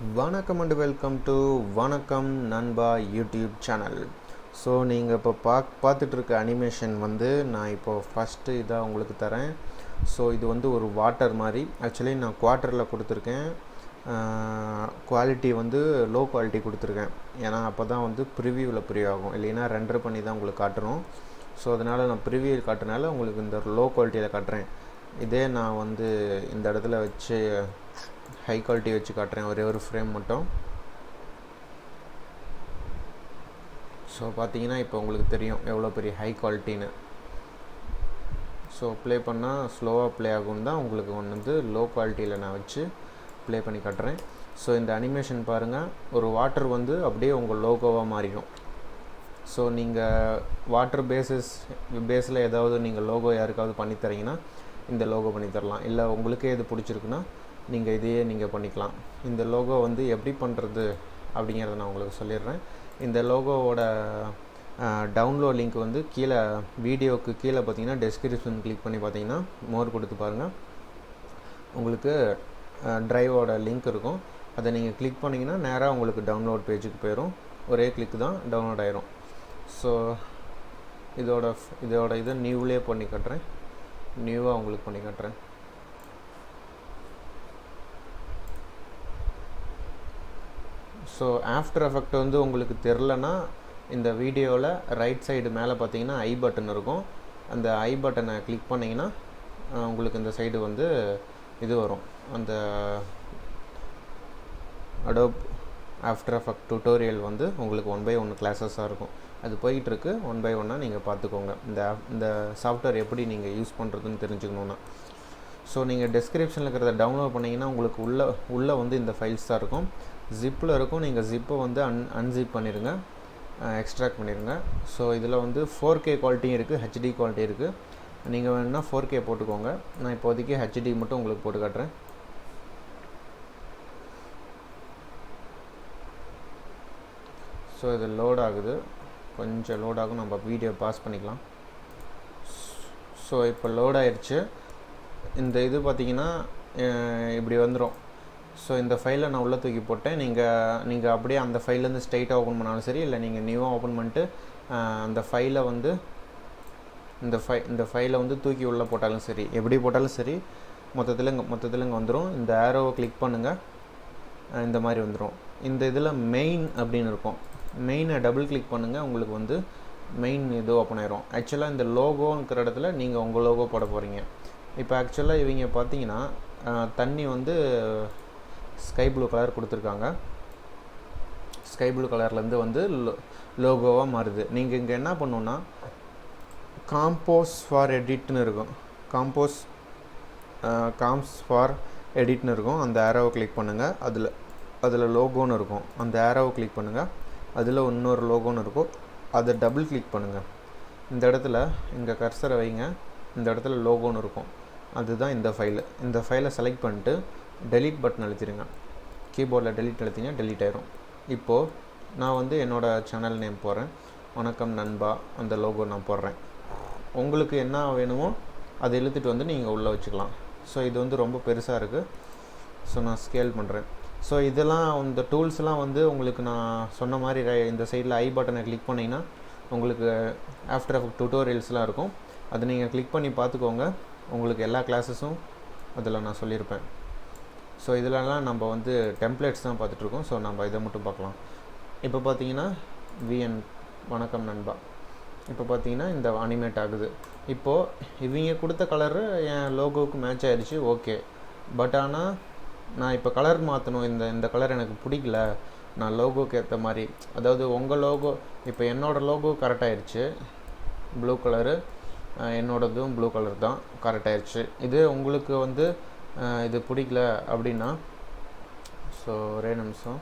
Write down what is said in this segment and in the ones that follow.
vanakkam and welcome to vanakkam nanba YouTube channel. So நீங்கள் இப்போ பார்த்துட்டு இருக்க அனிமேஷன் வந்து நான் இப்போது ஃபஸ்ட்டு இதாக உங்களுக்கு தரேன். ஸோ இது வந்து ஒரு வாட்டர் மாதிரி. ஆக்சுவலி நான் குவார்ட்டரில் கொடுத்துருக்கேன். குவாலிட்டி வந்து லோ குவாலிட்டி கொடுத்துருக்கேன். ஏன்னா அப்போ தான் வந்து ப்ரிவியூவில் ப்ரிவியூ ஆகும், இல்லைன்னா ரெண்டர் பண்ணி தான் உங்களுக்கு காட்டுறோம். ஸோ அதனால் நான் ப்ரிவியூ காட்டுறனால உங்களுக்கு இந்த லோ குவாலிட்டியில் காட்டுறேன். இதே நான் வந்து இந்த இடத்துல வச்சு ஹை குவாலிட்டி வச்சு காட்டுறேன், ஒரே ஒரு ஃப்ரேம் மட்டும். ஸோ பார்த்தீங்கன்னா இப்போ உங்களுக்கு தெரியும் எவ்வளோ பெரிய ஹை குவாலிட்டின்னு. ஸோ ப்ளே பண்ணால் ஸ்லோவாக ப்ளே ஆகும்னு தான் உங்களுக்கு வந்து லோ குவாலிட்டியில் நான் வச்சு ப்ளே பண்ணி காட்டுறேன். ஸோ இந்த அனிமேஷன் பாருங்கள், ஒரு வாட்டர் வந்து அப்படியே உங்கள் லோகோவாக மாறிடும். ஸோ நீங்கள் வாட்டர் பேஸில் ஏதாவது நீங்கள் லோகோ யாருக்காவது பண்ணித்தரீங்கன்னா இந்த லோகோ பண்ணித்தரலாம். இல்லை உங்களுக்கே இது பிடிச்சிருக்குன்னா நீங்கள் இதையே நீங்கள் பண்ணிக்கலாம். இந்த லோகோ வந்து எப்படி பண்ணுறது அப்படிங்கிறத நான் உங்களுக்கு சொல்லிடுறேன். இந்த லோகோவோட டவுன்லோட் லிங்க் வந்து கீழே வீடியோவுக்கு கீழே பார்த்தீங்கன்னா டெஸ்கிரிப்ஷன் கிளிக் பண்ணி பார்த்தீங்கன்னா மோர் கொடுத்து பாருங்கள், உங்களுக்கு ட்ரைவோட லிங்க் இருக்கும். அதை நீங்கள் கிளிக் பண்ணிங்கன்னா நேராக உங்களுக்கு டவுன்லோட் பேஜுக்கு போயிடும். ஒரே கிளிக் தான் டவுன்லோட் ஆயிரும். ஸோ இதோட இதை நியூவிலே பண்ணி காட்டுறேன், நியூவாக உங்களுக்கு பண்ணி காட்டுறேன். ஸோ ஆஃப்டர் எஃபெக்ட் வந்து உங்களுக்கு தெரிலனா இந்த வீடியோவில் ரைட் சைடு மேலே பார்த்தீங்கன்னா ஐ பட்டன் இருக்கும். அந்த ஐ பட்டனை கிளிக் பண்ணிங்கன்னா உங்களுக்கு இந்த சைடு வந்து இது வரும், அந்த அடோப் ஆஃப்டர் எஃபெக்ட் டுட்டோரியல் வந்து உங்களுக்கு 1/1 கிளாஸஸாக இருக்கும். அது போயிட்டுருக்கு. 1/1 நீங்கள் பார்த்துக்கோங்க, இந்த சாஃப்ட்வேர் எப்படி நீங்கள் யூஸ் பண்ணுறதுன்னு தெரிஞ்சுக்கணுன்னா. ஸோ நீங்கள் டெஸ்கிரிப்ஷனில் இருக்கிறத டவுன்லோட் பண்ணிங்கன்னா உங்களுக்கு உள்ளே வந்து இந்த ஃபைல்ஸ் தான் இருக்கும், ஜிப்பில் இருக்கும். நீங்கள் ஜிப்பை வந்து அன்ஜிப் பண்ணிடுங்க, எக்ஸ்ட்ராக்ட் பண்ணிடுங்க. ஸோ இதில் வந்து 4K குவாலிட்டியும் இருக்குது, ஹெச்டி குவாலிட்டி இருக்குது. நீங்கள் வேணுன்னா 4K போட்டுக்கோங்க. நான் இப்போதைக்கு ஹெச்டி மட்டும் உங்களுக்கு போட்டு காட்டுறேன். ஸோ இது லோட் ஆகுது, கொஞ்சம் லோட் ஆகும், நம்ம வீடியோ பாஸ் பண்ணிக்கலாம். ஸோ இப்போ லோட் ஆயிடுச்சு. இந்த இது பார்த்திங்கன்னா இப்படி வந்துடும். ஸோ இந்த ஃபைலை நான் உள்ளே தூக்கி போட்டேன். நீங்கள் அப்படியே அந்த ஃபைல்லேருந்து ஸ்ட்ரைட்டாக ஓப்பன் பண்ணாலும் சரி, இல்லை நீங்கள் நியூவாக ஓப்பன் பண்ணிட்டு அந்த ஃபைலை வந்து இந்த ஃபைலை வந்து தூக்கி உள்ளே போட்டாலும் சரி, எப்படி போட்டாலும் சரி, மொத்தத்தில் இங்கே வந்துடும். இந்த ஆரோவை கிளிக் பண்ணுங்கள், இந்த மாதிரி வந்துடும். இந்த இதில் மெயின் அப்படின்னு இருக்கும், மெயினை டபுள் கிளிக் பண்ணுங்கள், உங்களுக்கு வந்து மெயின் இது ஓப்பன் ஆயிரும். ஆக்சுவலாக இந்த லோகோங்கிற இடத்துல நீங்கள் உங்கள் லோகோ போட போகிறீங்க. இப்போ ஆக்சுவலாக இவங்க பார்த்தீங்கன்னா தண்ணி வந்து ஸ்கை ப்ளூ கலர் கொடுத்துருக்காங்க. ஸ்கை ப்ளூ கலர்லேருந்து வந்து லோகோவாக மாறுது. நீங்கள் இங்கே என்ன பண்ணணுன்னா காம்போஸ் ஃபார் எடிட்னு இருக்கும், காம்ஸ் ஃபார் எடிட்னு இருக்கும். அந்த ஆரோவை கிளிக் பண்ணுங்கள், அதில் லோகோன்னு இருக்கும். அந்த ஆரோவை கிளிக் பண்ணுங்கள், அதில் இன்னொரு லோகோன்னு இருக்கும். அதை டபுள் கிளிக் பண்ணுங்கள். இந்த இடத்துல இங்கே கர்சரை வைங்க, இந்த இடத்துல லோகோன்னு இருக்கும். அதுதான் இந்த ஃபைலு. இந்த ஃபைலை செலக்ட் பண்ணிட்டு டெலீட் பட்டன் அழுத்திடுங்க. கீபோர்டில் டெலீட் அழுத்திங்கன்னா டெலீட் ஆயிரும். இப்போது நான் வந்து என்னோடய சேனல் நேம் போடுறேன், வணக்கம் நண்பா. அந்த லோகோ நான் போடுறேன். உங்களுக்கு என்ன வேணுமோ அதை இழுத்துட்டு வந்து நீங்கள் உள்ளே வச்சுக்கலாம். ஸோ இது வந்து ரொம்ப பெருசாக இருக்குது. ஸோ நான் ஸ்கேல் பண்ணுறேன். ஸோ இதெல்லாம் இந்த டூல்ஸ்லாம் வந்து உங்களுக்கு நான் சொன்ன மாதிரி இந்த சைடில் ஐ பட்டனை கிளிக் பண்ணிங்கன்னா உங்களுக்கு ஆஃப்டர் எஃபெக்ட் டுட்டோரியல்ஸ்லாம் இருக்கும். அதை நீங்கள் கிளிக் பண்ணி பார்த்துக்கோங்க. உங்களுக்கு எல்லா கிளாஸஸும் அதில் நான் சொல்லியிருப்பேன். ஸோ இதிலலாம் நம்ம வந்து டெம்ப்ளேட்ஸ் தான் பார்த்துட்ருக்கோம். ஸோ நம்ம இதை மட்டும் பார்க்கலாம். இப்போ பார்த்தீங்கன்னா வணக்கம் நண்பா. இப்போ பார்த்தீங்கன்னா இந்த அனிமேட் ஆகுது. இப்போது இவங்க கொடுத்த கலரு என் லோகோவுக்கு மேட்ச் ஆகிடுச்சு, ஓகே. பட் ஆனால் நான் இப்போ கலர் மாற்றணும், இந்த கலர் எனக்கு பிடிக்கல, நான் லோகோக்கு ஏற்ற மாதிரி, அதாவது உங்கள் லோகோ, இப்போ என்னோடய லோகோ கரெக்டாகிடுச்சு, ப்ளூ கலரு, என்னோடதும் ப்ளூ கலர் தான் கரெக்டாகிடுச்சு. இது உங்களுக்கு வந்து இது பிடிக்கல அப்படின்னா, ஸோ ஒரே நிமிஷம்,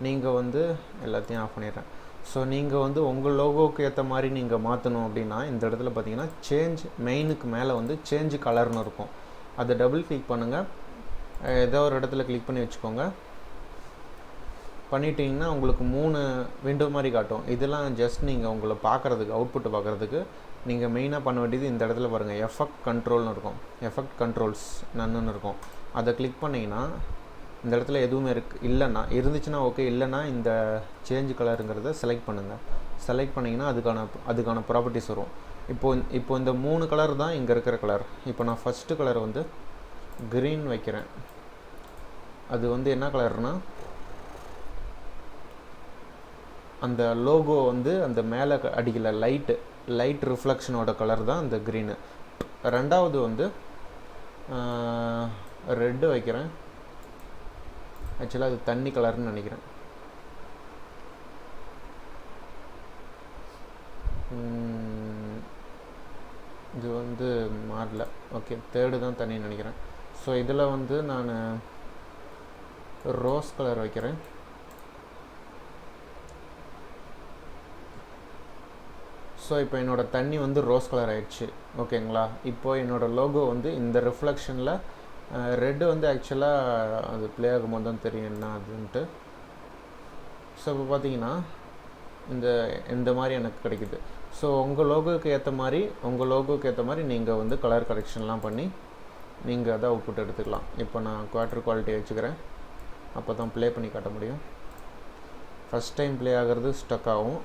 நீங்கள் வந்து எல்லாத்தையும் ஆஃப் பண்ணிடுறேன். ஸோ நீங்கள் வந்து உங்கள் லோகோவுக்கு ஏற்ற மாதிரி நீங்கள் மாற்றணும் அப்படின்னா இந்த இடத்துல பார்த்தீங்கன்னா சேஞ்ச் மெயினுக்கு மேலே வந்து சேஞ்ச் கலர்னு இருக்கும். அதை டபுள் கிளிக் பண்ணுங்கள், ஏதோ ஒரு இடத்துல கிளிக் பண்ணி வச்சுக்கோங்க. பண்ணிட்டீங்கன்னா உங்களுக்கு 3 விண்டோ மாதிரி காட்டும். இதெல்லாம் ஜஸ்ட் நீங்கள் உங்களை பார்க்குறதுக்கு, அவுட்புட்டை பார்க்குறதுக்கு நீங்கள் மெயினாக பண்ண வேண்டியது இந்த இடத்துல பாருங்கள், எஃபெக்ட் கண்ட்ரோல்னு இருக்கும், எஃபெக்ட் கண்ட்ரோல்ஸ் நன்னு இருக்கும். அதை கிளிக் பண்ணிங்கன்னா இந்த இடத்துல எதுவுமே இல்லைன்னா இருந்துச்சுன்னா ஓகே, இல்லைன்னா இந்த சேஞ்ச் கலருங்கிறத செலக்ட் பண்ணுங்கள். செலக்ட் பண்ணிங்கன்னா அதுக்கான ப்ராப்பர்ட்டிஸ் வரும். இப்போ இந்த 3 கலர் தான் இங்கே இருக்கிற கலர். இப்போ நான் ஃபஸ்ட்டு கலர் வந்து க்ரீன் வைக்கிறேன். அது வந்து என்ன கலர்னால் அந்த லோகோ வந்து அந்த மேலே அடிக்கல லைட் ரிஃப்ளெக்ஷனோட கலர் தான் அந்த க்ரீனு. ரெண்டாவது வந்து ரெட்டு வைக்கிறேன். ஆக்சுவலாக அது தண்ணி கலர்னு நினைக்கிறேன். இது வந்து மாறல. ஓகே, தேர்டு தான் தண்ணின்னு நினைக்கிறேன். ஸோ இதில் வந்து நான் ரோஸ் கலர் வைக்கிறேன். ஸோ இப்போ என்னோடய தண்ணி வந்து ரோஸ் கலர் ஆயிடுச்சு. ஓகேங்களா? இப்போது என்னோடய லோகோ வந்து இந்த ரிஃப்ளெக்ஷனில் ரெட்டு வந்து ஆக்சுவலாக அது ப்ளே ஆகும்போது தான் தெரியும் என்ன அதுன்ட்டு. ஸோ இப்போ பார்த்தீங்கன்னா இந்த மாதிரி எனக்கு கிடைக்குது. ஸோ உங்கள் லோகோவுக்கு ஏற்ற மாதிரி நீங்கள் வந்து கலர் கரெக்ஷன்லாம் பண்ணி நீங்கள் அதை அவுட்புட் எடுத்துக்கலாம். இப்போ நான் குவார்ட்டர் குவாலிட்டி வச்சுக்கிறேன். அப்போ தான் ப்ளே பண்ணி காட்ட முடியும். ஃபஸ்ட் டைம் ப்ளே ஆகிறது ஸ்டக் ஆகும்.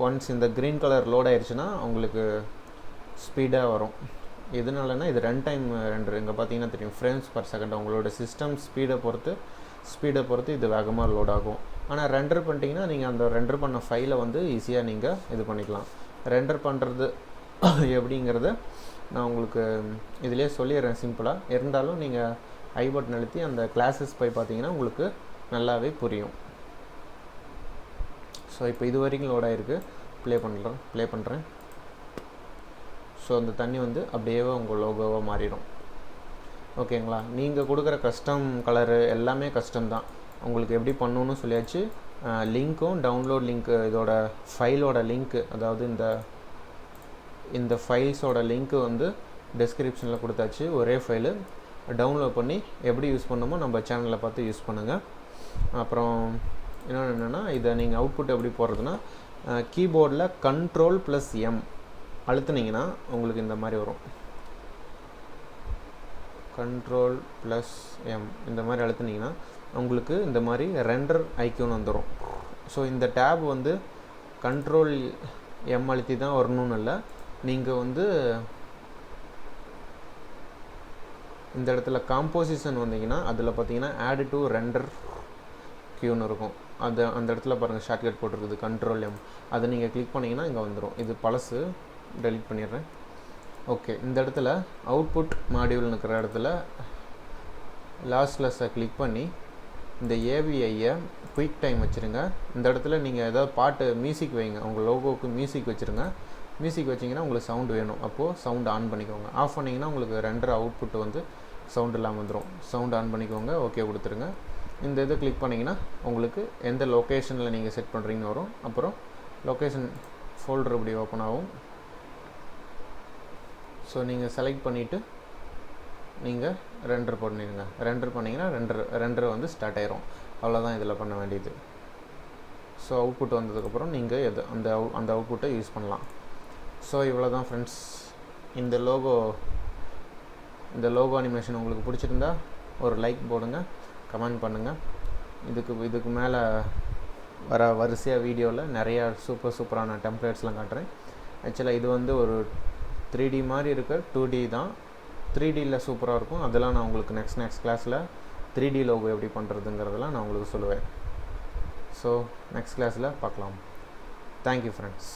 ஒன்ஸ் இந்த க்ரீன் கலர் லோட் ஆயிடுச்சுன்னா உங்களுக்கு ஸ்பீடாக வரும். எதனாலனா இது ரன் டைம் ரெண்டர். இங்கே பார்த்தீங்கன்னா தெரியும், ஃப்ரேம்ஸ் பர் செகண்ட். உங்களோட சிஸ்டம் ஸ்பீடை பொறுத்து இது வேகமாக லோட் ஆகும். ஆனால் ரெண்டர் பண்ணிட்டீங்கன்னா நீங்கள் அந்த ரெண்டர் பண்ண ஃபைலை வந்து ஈஸியாக நீங்கள் இது பண்ணிக்கலாம். ரெண்டர் பண்ணுறது எப்படிங்கிறத நான் உங்களுக்கு இதிலே சொல்லிடுறேன் சிம்பிளாக. இருந்தாலும் நீங்கள் ஐ பட்டன் அழுத்தி அந்த கிளாஸஸ் போய் பார்த்தீங்கன்னா உங்களுக்கு நல்லாவே புரியும். ஸோ இப்போ இது வரைக்கும் லோட் ஆகிருக்கு. ப்ளே பண்ணுறேன். ஸோ அந்த தண்ணி வந்து அப்படியே உங்கள் லோகோவாக மாறிடும். ஓகேங்களா? நீங்கள் கொடுக்குற கஸ்டம் கலரு எல்லாமே கஸ்டம் தான். உங்களுக்கு எப்படி பண்ணணுன்னு சொல்லியாச்சு. லிங்க்கும் டவுன்லோட் லிங்க்கு, இதோட ஃபைலோட லிங்க்கு, அதாவது இந்த ஃபைல்ஸோட லிங்க்கு வந்து டிஸ்கிரிப்ஷனில் கொடுத்தாச்சு. ஒரே ஃபைலு டவுன்லோட் பண்ணி எப்படி யூஸ் பண்ணணுமோ நம்ம சேனலில் பார்த்து யூஸ் பண்ணுங்கள். அப்புறம் இன்னொன்று என்னென்னா, இதை நீங்கள் அவுட்புட் எப்படி போடுறதுன்னா கீபோர்டில் Ctrl+M அழுத்துனீங்கன்னா உங்களுக்கு இந்த மாதிரி வரும். Ctrl+M இந்த மாதிரி அழுத்துனீங்கன்னா உங்களுக்கு இந்த மாதிரி ரெண்டர் ஐக்கான் வந்துடும். ஸோ இந்த டேப் வந்து Ctrl+M அழுத்தி தான் வரணும்னு இல்லை. நீங்கள் வந்து இந்த இடத்துல காம்போசிஷன் வந்தீங்கன்னா அதில் பார்த்தீங்கன்னா ஆட் டு ரெண்டர் க்யூன்னு இருக்கும். அந்த இடத்துல பாருங்கள் ஷார்ட்கட் போட்டிருக்குது Ctrl+M. அதை நீங்கள் கிளிக் பண்ணிங்கன்னா இங்கே வந்துடும். இது பழசு, டெலிட் பண்ணிடுறேன். ஓகே, இந்த இடத்துல அவுட்புட் மாடியூல்னு இருக்கிற இடத்துல லாஸ்ட்லெஸ்ஸை கிளிக் பண்ணி இந்த ஏவிஐயை குயிக் டைம் வச்சுருங்க. இந்த இடத்துல நீங்கள் ஏதாவது பாட்டு மியூசிக் வைங்க. உங்கள் லோகோவுக்கு மியூசிக் வச்சுருங்க. மியூசிக் வச்சிங்கன்னா உங்களுக்கு சவுண்டு வேணும். அப்போது சவுண்டு ஆன் பண்ணிக்கோங்க. ஆஃப் பண்ணிங்கன்னா உங்களுக்கு ரெண்டர் அவுட்புட் வந்து சவுண்ட் இல்லாமல் வந்துடும். சவுண்டு ஆன் பண்ணிக்கோங்க. ஓகே கொடுத்துருங்க. இந்த இதை கிளிக் பண்ணிங்கன்னா உங்களுக்கு எந்த லொக்கேஷனில் நீங்கள் செட் பண்ணுறீங்கன்னு வரும். அப்புறம் லொக்கேஷன் ஃபோல்டர் இப்படி ஓப்பன் ஆகும். ஸோ நீங்கள் செலக்ட் பண்ணிவிட்டு நீங்கள் ரெண்டர் பண்ணிடுங்க. ரெண்டர் பண்ணிங்கன்னா ரெண்டர் வந்து ஸ்டார்ட் ஆயிரும். அவ்வளோதான் இதில் பண்ண வேண்டியது. ஸோ அவுட்புட் வந்ததுக்கப்புறம் நீங்கள் அந்த அவுட்புட்டை யூஸ் பண்ணலாம். ஸோ இவ்வளோ தான் ஃப்ரெண்ட்ஸ். இந்த லோகோ அனிமேஷன் உங்களுக்கு பிடிச்சிருந்தா ஒரு லைக் போடுங்க, கமெண்ட் பண்ணுங்கள். இதுக்கு மேலே வர வரிசையாக வீடியோவில் நிறையா சூப்பரான டெம்ப்ளேட்ஸ்லாம் காட்டுறேன். ஆக்சுவலாக இது வந்து ஒரு 3D மாதிரி இருக்க 2D தான். 3Dயில் சூப்பராக இருக்கும். அதெல்லாம் நான் உங்களுக்கு நெக்ஸ்ட் கிளாஸில் 3D லோகோ எப்படி பண்ணுறதுங்கிறதெல்லாம் நான் உங்களுக்கு சொல்லுவேன். ஸோ நெக்ஸ்ட் கிளாஸில் பார்க்கலாம். Thank you friends.